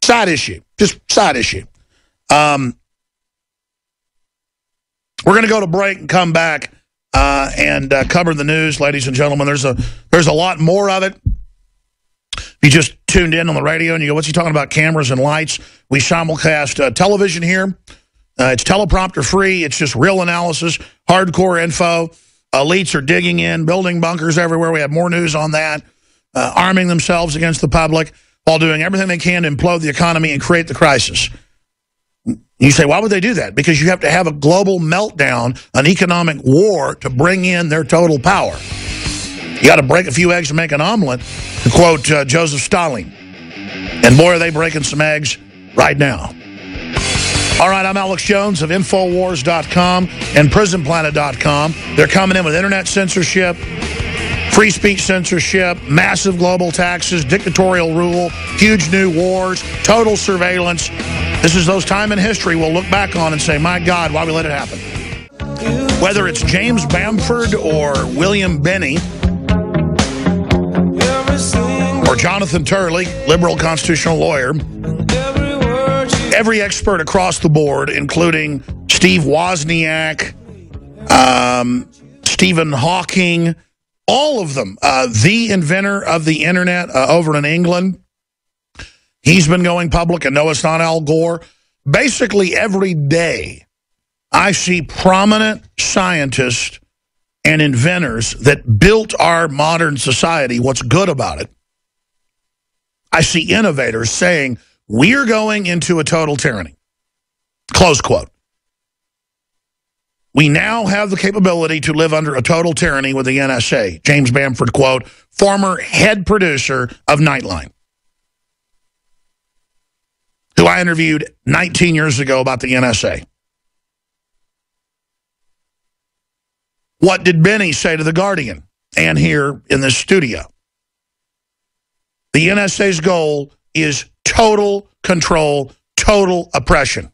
Side issue. Just side issue. We're going to go to break and come back and cover the news, ladies and gentlemen. There's a lot more of it. If you just tuned in on the radio and you go, what's he talking about, cameras and lights? We simulcast television here. It's teleprompter free. It's just real analysis, hardcore info. Elites are digging in, building bunkers everywhere. We have more news on that, arming themselves against the public while doing everything they can to implode the economy and create the crisis. You say, why would they do that? Because you have to have a global meltdown, an economic war to bring in their total power. You got to break a few eggs to make an omelet, to quote Joseph Stalin. And boy, are they breaking some eggs right now. All right, I'm Alex Jones of Infowars.com and PrisonPlanet.com. They're coming in with internet censorship, free speech censorship, massive global taxes, dictatorial rule, huge new wars, total surveillance. This is those time in history we'll look back on and say, my God, why we let it happen? Whether it's James Bamford or William Binney or Jonathan Turley, liberal constitutional lawyer, every expert across the board, including Steve Wozniak, Stephen Hawking, all of them, the inventor of the internet over in England, he's been going public, and no, it's not Al Gore. Basically, every day, I see prominent scientists and inventors that built our modern society, what's good about it. I see innovators saying, we're going into a total tyranny. Close quote. We now have the capability to live under a total tyranny with the NSA. James Bamford, quote, former head producer of Nightline, who I interviewed 19 years ago about the NSA. What did Benny say to The Guardian and here in this studio? The NSA's goal is total control, total oppression.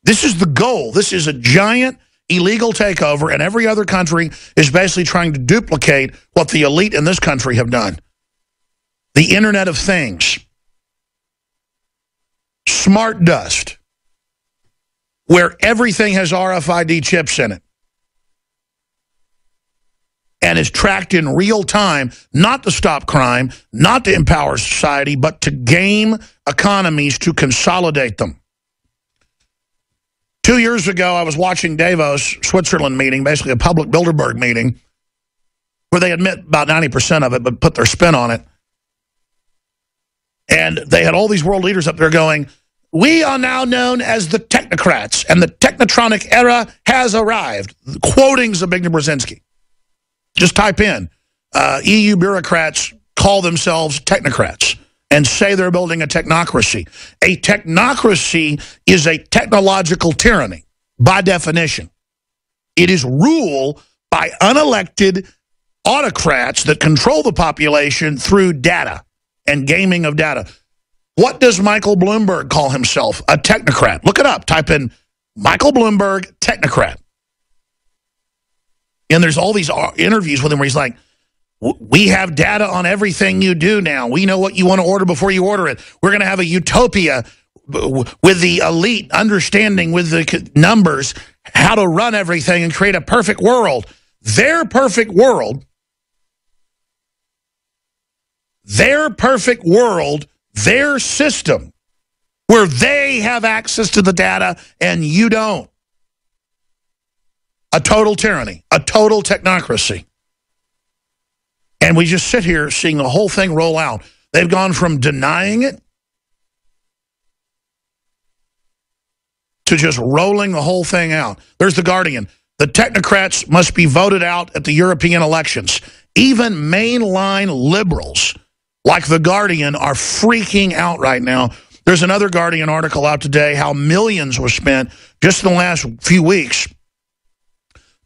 This is the goal. This is a giant illegal takeover, and every other country is basically trying to duplicate what the elite in this country have done. The Internet of Things. Smart dust, where everything has RFID chips in it and is tracked in real time, not to stop crime, not to empower society, but to game economies, to consolidate them. 2 years ago, I was watching Davos, Switzerland meeting, basically a public Bilderberg meeting, where they admit about 90% of it, but put their spin on it. And they had all these world leaders up there going, we are now known as the technocrats, and the technotronic era has arrived. Quoting Zbigniew Brzezinski. Just type in, EU bureaucrats call themselves technocrats and say they're building a technocracy. A technocracy is a technological tyranny, by definition. It is rule by unelected autocrats that control the population through data and gaming of data. What does Michael Bloomberg call himself? A technocrat. Look it up. Type in Michael Bloomberg, technocrat. And there's all these interviews with him where he's like, we have data on everything you do now. We know what you want to order before you order it. We're going to have a utopia with the elite understanding with the numbers how to run everything and create a perfect world. Their perfect world, their system, where they have access to the data and you don't. A total tyranny, a total technocracy. And we just sit here seeing the whole thing roll out. They've gone from denying it to just rolling the whole thing out. There's The Guardian. The technocrats must be voted out at the European elections. Even mainline liberals like The Guardian are freaking out right now. There's another Guardian article out today how millions were spent just in the last few weeks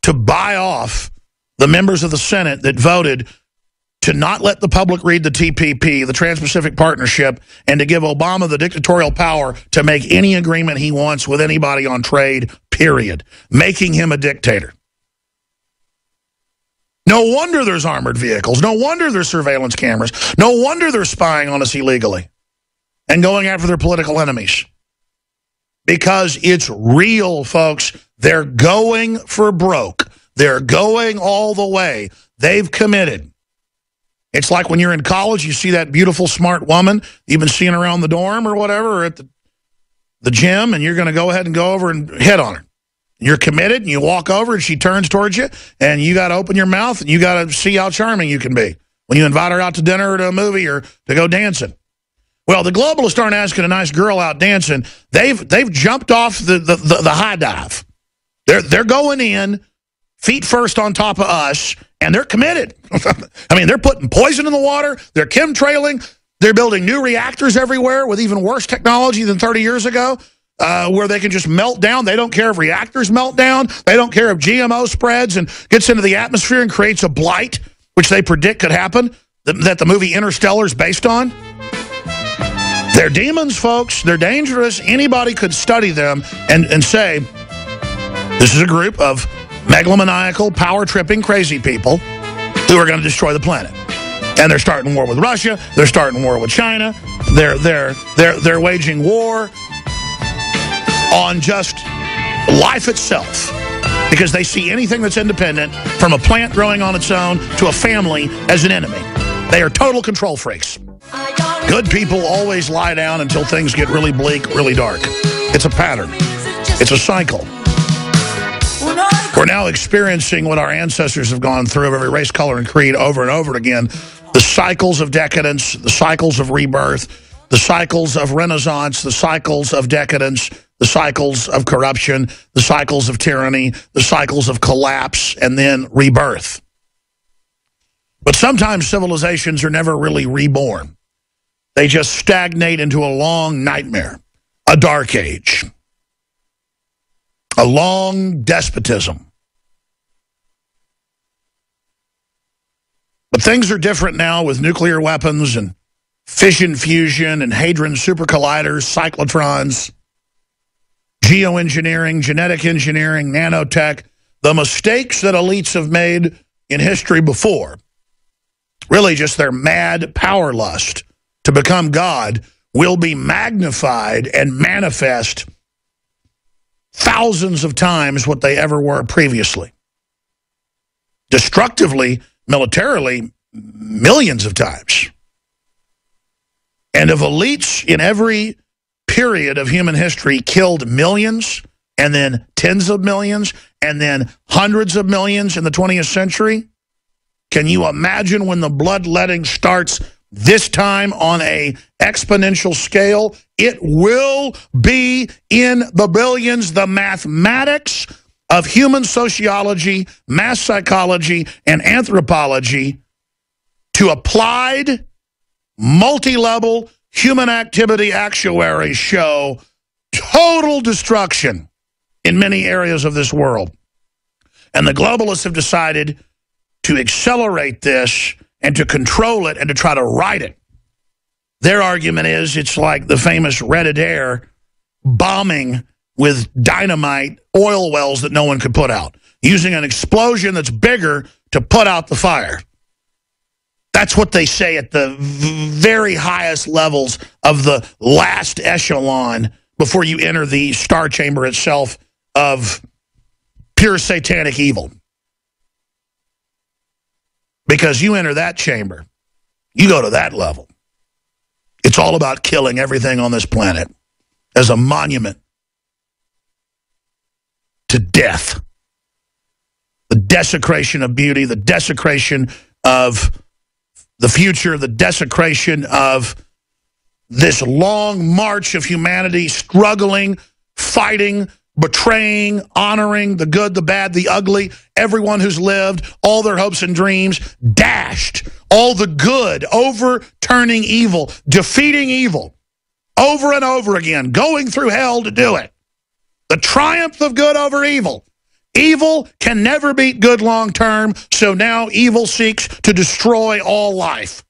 to buy off the members of the Senate that voted to not let the public read the TPP, the Trans-Pacific Partnership, and to give Obama the dictatorial power to make any agreement he wants with anybody on trade, period, making him a dictator. No wonder there's armored vehicles. No wonder there's surveillance cameras. No wonder they're spying on us illegally. and going after their political enemies. Because it's real, folks. They're going for broke. They're going all the way. They've committed. It's like when you're in college, you see that beautiful, smart woman you've been seeing around the dorm or whatever, or at the gym, and you're going to go ahead and go over and hit on her. You're committed, and you walk over, and she turns towards you, and you got to open your mouth, and you got to see how charming you can be when you invite her out to dinner or to a movie or to go dancing. Well, the globalists aren't asking a nice girl out dancing. They've jumped off the high dive. They're going in, feet first on top of us, and they're committed. I mean, they're putting poison in the water. They're chemtrailing. They're building new reactors everywhere with even worse technology than 30 years ago, where they can just melt down. They don't care if reactors melt down. They don't care if GMO spreads and gets into the atmosphere and creates a blight, which they predict could happen, that the movie Interstellar is based on. They're demons, folks. They're dangerous. Anybody could study them and say, this is a group of megalomaniacal, power-tripping, crazy people who are going to destroy the planet. And they're starting war with Russia. They're starting war with China. They're waging war on just life itself because they see anything that's independent, from a plant growing on its own to a family, as an enemy. They are total control freaks. Good people always lie down until things get really bleak, really dark. It's a pattern. It's a cycle. We're now experiencing what our ancestors have gone through of every race, color, and creed over and over again. The cycles of decadence, the cycles of rebirth, the cycles of renaissance, the cycles of decadence, the cycles of corruption, the cycles of tyranny, the cycles of collapse, and then rebirth. But sometimes civilizations are never really reborn. They just stagnate into a long nightmare, a dark age, a long despotism. But things are different now with nuclear weapons and fission fusion and hadron super colliders, cyclotrons, geoengineering, genetic engineering, nanotech. The mistakes that elites have made in history before, really just their mad power lust to become God, will be magnified and manifest thousands of times what they ever were previously. Destructively, militarily, millions of times. And if elites in every period of human history killed millions, and then tens of millions, and then hundreds of millions in the 20th century, can you imagine when the bloodletting starts this time on a exponential scale? It will be in the billions. The mathematics of human sociology, mass psychology, and anthropology to applied multi-level human activity actuaries show total destruction in many areas of this world. And the globalists have decided to accelerate this and to control it and to try to right it. Their argument is it's like the famous Red Adair bombing with dynamite oil wells that no one could put out, using an explosion that's bigger to put out the fire. That's what they say at the very highest levels of the last echelon before you enter the star chamber itself of pure satanic evil. Because you enter that chamber, you go to that level. It's all about killing everything on this planet as a monument to death. The desecration of beauty, the desecration of the future, the desecration of this long march of humanity struggling, fighting, betraying, honoring the good, the bad, the ugly, everyone who's lived, all their hopes and dreams, dashed, all the good, overturning evil, defeating evil, over and over again, going through hell to do it. The triumph of good over evil. Evil can never beat good long term, so now evil seeks to destroy all life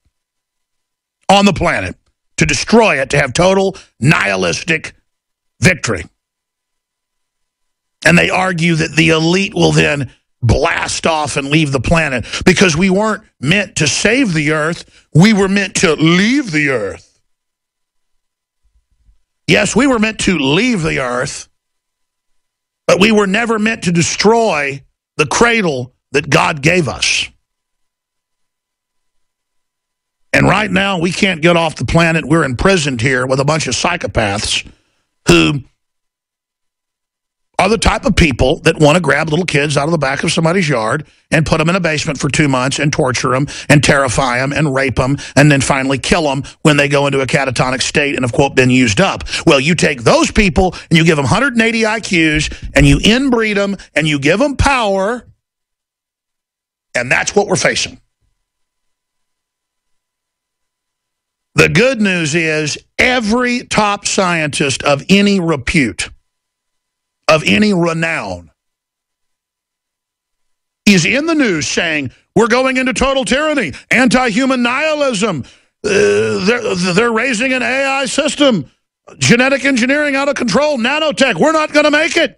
on the planet, to destroy it, to have total nihilistic victory. And they argue that the elite will then blast off and leave the planet because we weren't meant to save the earth, we were meant to leave the earth. Yes, we were meant to leave the earth, but we were never meant to destroy the cradle that God gave us. And right now, we can't get off the planet. We're imprisoned here with a bunch of psychopaths who are the type of people that want to grab little kids out of the back of somebody's yard and put them in a basement for 2 months and torture them and terrify them and rape them and then finally kill them when they go into a catatonic state and have, quote, been used up. Well, you take those people and you give them 180 IQs and you inbreed them and you give them power, and that's what we're facing. The good news is every top scientist of any repute, of any renown, is in the news saying, we're going into total tyranny, anti-human nihilism, they're raising an AI system, genetic engineering out of control, nanotech, we're not going to make it. In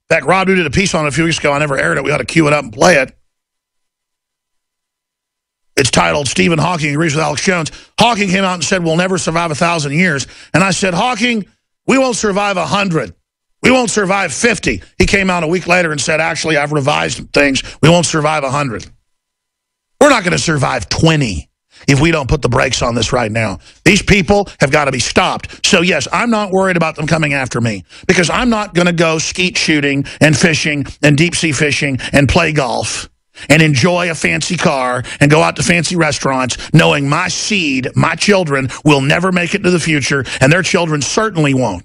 fact, Rob did a piece on it a few weeks ago. I never aired it. We ought to cue it up and play it. It's titled, Stephen Hawking Agrees with Alex Jones. Hawking came out and said, we'll never survive 1,000 years. And I said, Hawking, we won't survive 100. We won't survive 50. He came out a week later and said, actually, I've revised things. We won't survive 100. We're not going to survive 20 if we don't put the brakes on this right now. These people have got to be stopped. So, yes, I'm not worried about them coming after me because I'm not going to go skeet shooting and fishing and deep-sea fishing and play golf and enjoy a fancy car and go out to fancy restaurants knowing my seed, my children, will never make it to the future, and their children certainly won't.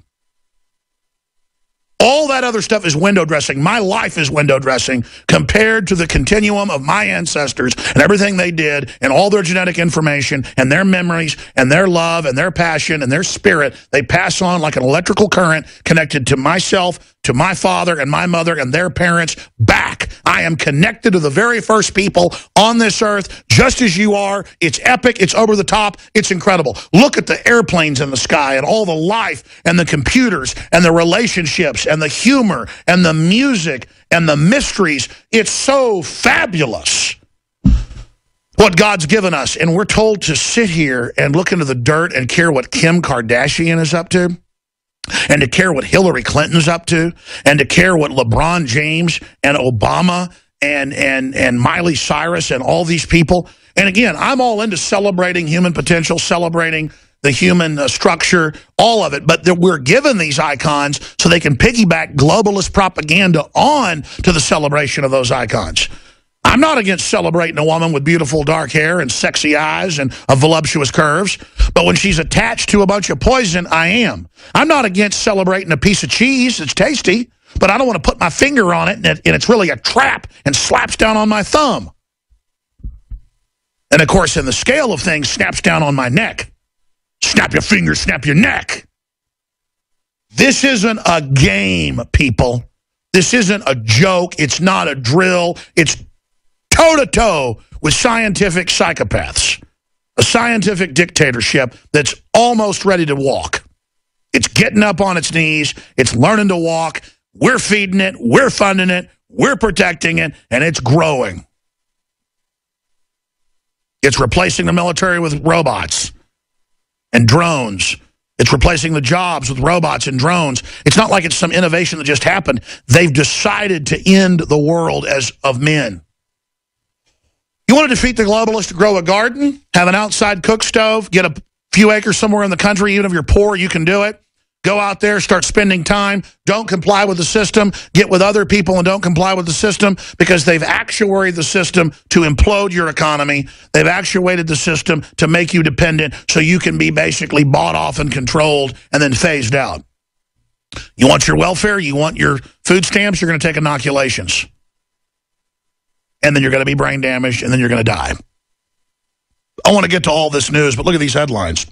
All that other stuff is window dressing. My life is window dressing compared to the continuum of my ancestors and everything they did and all their genetic information and their memories and their love and their passion and their spirit. They pass on like an electrical current connected to myself, to my father and my mother and their parents back. I am connected to the very first people on this earth, just as you are. It's epic. It's over the top. It's incredible. Look at the airplanes in the sky and all the life and the computers and the relationships and the humor and the music and the mysteries. It's so fabulous what God's given us. And we're told to sit here and look into the dirt and care what Kim Kardashian is up to, and to care what Hillary Clinton's up to, and to care what LeBron James and Obama and Miley Cyrus and all these people. And again, I'm all into celebrating human potential, celebrating the human structure, all of it. But we're given these icons so they can piggyback globalist propaganda on to the celebration of those icons. I'm not against celebrating a woman with beautiful dark hair and sexy eyes and voluptuous curves, but when she's attached to a bunch of poison, I am. I'm not against celebrating a piece of cheese. It's tasty, but I don't want to put my finger on it and it's really a trap and slaps down on my thumb. And, of course, in the scale of things, snaps down on my neck. Snap your fingers, snap your neck. This isn't a game, people. This isn't a joke. It's not a drill. It's toe-to-toe with scientific psychopaths. A scientific dictatorship that's almost ready to walk. It's getting up on its knees. It's learning to walk. We're feeding it. We're funding it. We're protecting it. And it's growing. It's replacing the military with robots and drones. It's replacing the jobs with robots and drones. It's not like it's some innovation that just happened. They've decided to end the world as of men. You want to defeat the globalists? Grow a garden, have an outside cook stove, get a few acres somewhere in the country. Even if you're poor, you can do it. Go out there, start spending time. Don't comply with the system. Get with other people and don't comply with the system because they've actuated the system to implode your economy. They've actuated the system to make you dependent so you can be basically bought off and controlled and then phased out. You want your welfare? You want your food stamps? You're going to take inoculations. And then you're going to be brain damaged, and then you're going to die. I want to get to all this news, but look at these headlines.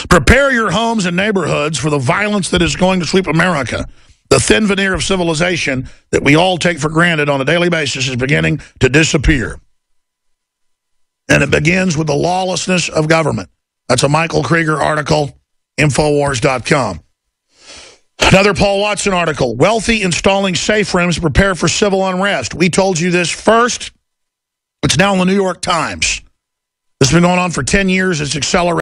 Prepare your homes and neighborhoods for the violence that is going to sweep America. The thin veneer of civilization that we all take for granted on a daily basis is beginning to disappear. And it begins with the lawlessness of government. That's a Michael Krieger article, Infowars.com. Another Paul Watson article, wealthy installing safe rooms to prepare for civil unrest. We told you this first. It's now in the New York Times. This has been going on for 10 years. It's accelerating.